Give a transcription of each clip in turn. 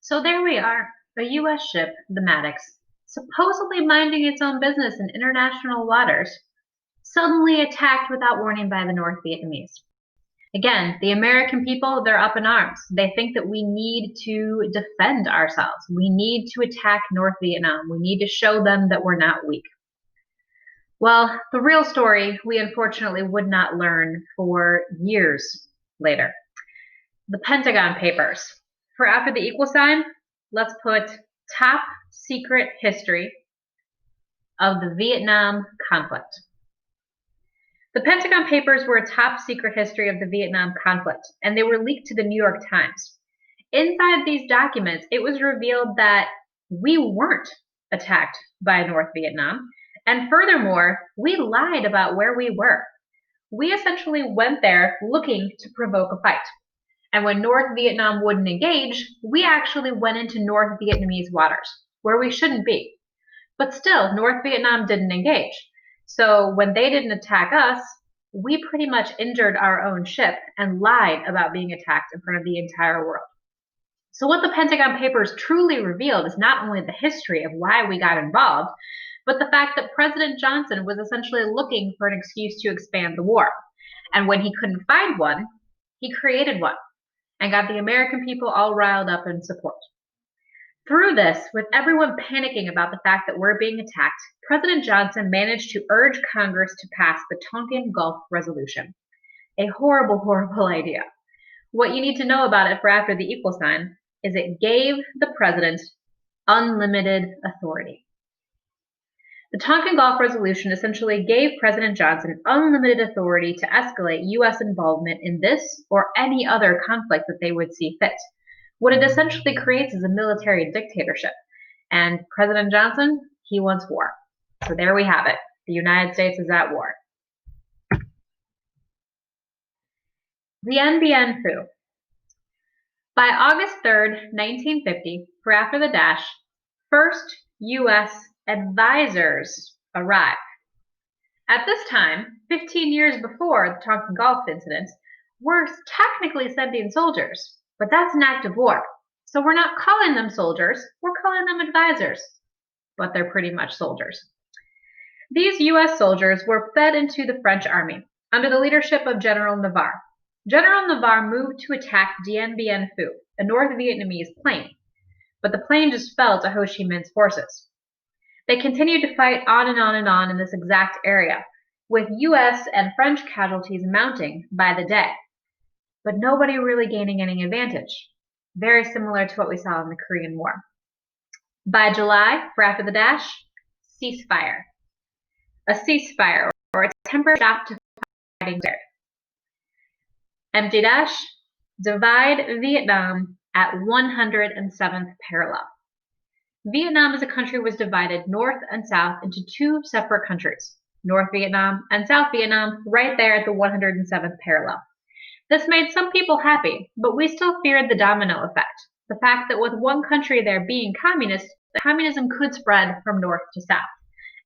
So there we are, a U.S. ship, the Maddox, supposedly minding its own business in international waters, suddenly attacked without warning by the North Vietnamese. Again, the American people, they're up in arms. They think that we need to defend ourselves. We need to attack North Vietnam. We need to show them that we're not weak. Well, the real story we unfortunately would not learn for years later. The Pentagon Papers. For after the equal sign, let's put top secret history of the Vietnam conflict. The Pentagon Papers were a top secret history of the Vietnam conflict, and they were leaked to the New York Times. Inside these documents, it was revealed that we weren't attacked by North Vietnam, and furthermore, we lied about where we were. We essentially went there looking to provoke a fight. And when North Vietnam wouldn't engage, we actually went into North Vietnamese waters, where we shouldn't be. But still, North Vietnam didn't engage. So when they didn't attack us, we pretty much injured our own ship and lied about being attacked in front of the entire world. So what the Pentagon Papers truly revealed is not only the history of why we got involved, but the fact that President Johnson was essentially looking for an excuse to expand the war. And when he couldn't find one, he created one and got the American people all riled up in support. Through this, with everyone panicking about the fact that we're being attacked, President Johnson managed to urge Congress to pass the Tonkin Gulf Resolution. A horrible, horrible idea. What you need to know about it for after the equal sign is it gave the president unlimited authority. The Tonkin Gulf Resolution essentially gave President Johnson unlimited authority to escalate U.S. involvement in this or any other conflict that they would see fit. What it essentially creates is a military dictatorship. And President Johnson, he wants war. So there we have it. The United States is at war. Dien Phu. By August 3rd, 1950, for after the dash, first U.S. advisors arrived. At this time, 15 years before the Tonkin Gulf incident, we're technically sending soldiers, but that's an act of war. So we're not calling them soldiers, we're calling them advisors. But they're pretty much soldiers. These U.S. soldiers were fed into the French army under the leadership of General Navarre. General Navarre moved to attack Dien Phu, a North Vietnamese plane, but the plane just fell to Ho Chi Minh's forces. They continued to fight on and on and on in this exact area, with U.S. and French casualties mounting by the day, but nobody really gaining any advantage, very similar to what we saw in the Korean War. By July, for after the dash, ceasefire. A ceasefire, or a temporary stop to fighting there. Empty dash, divide Vietnam at 107th parallel. Vietnam as a country was divided north and south into two separate countries, North Vietnam and South Vietnam, right there at the 107th parallel. This made some people happy, but we still feared the domino effect, the fact that with one country there being communist, communism could spread from north to south.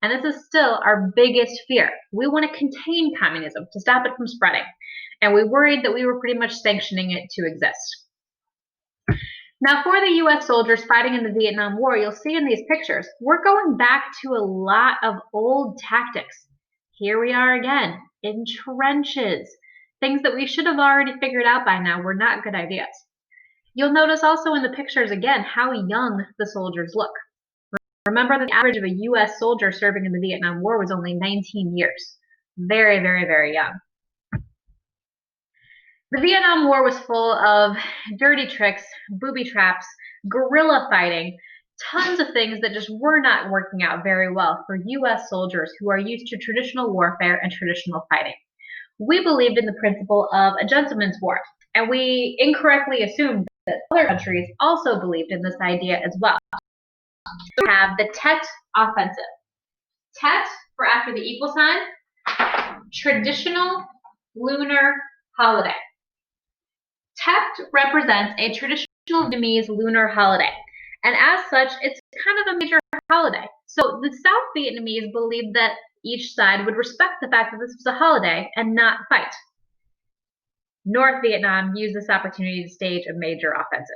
And this is still our biggest fear. We want to contain communism to stop it from spreading. And we worried that we were pretty much sanctioning it to exist. Now, for the U.S. soldiers fighting in the Vietnam War, you'll see in these pictures, we're going back to a lot of old tactics. Here we are again, in trenches. Things that we should have already figured out by now were not good ideas. You'll notice also in the pictures again how young the soldiers look. Remember that the average of a U.S. soldier serving in the Vietnam War was only 19 years. Very, very, very young. The Vietnam War was full of dirty tricks, booby traps, guerrilla fighting, tons of things that just were not working out very well for U.S. soldiers who are used to traditional warfare and traditional fighting. We believed in the principle of a gentleman's war, and we incorrectly assumed that other countries also believed in this idea as well. So we have the Tet offensive. Tet, for after the equal sign, traditional lunar holiday. Tet represents a traditional Vietnamese lunar holiday, and as such, it's kind of a major holiday. So the South Vietnamese believed that each side would respect the fact that this was a holiday and not fight. North Vietnam used this opportunity to stage a major offensive.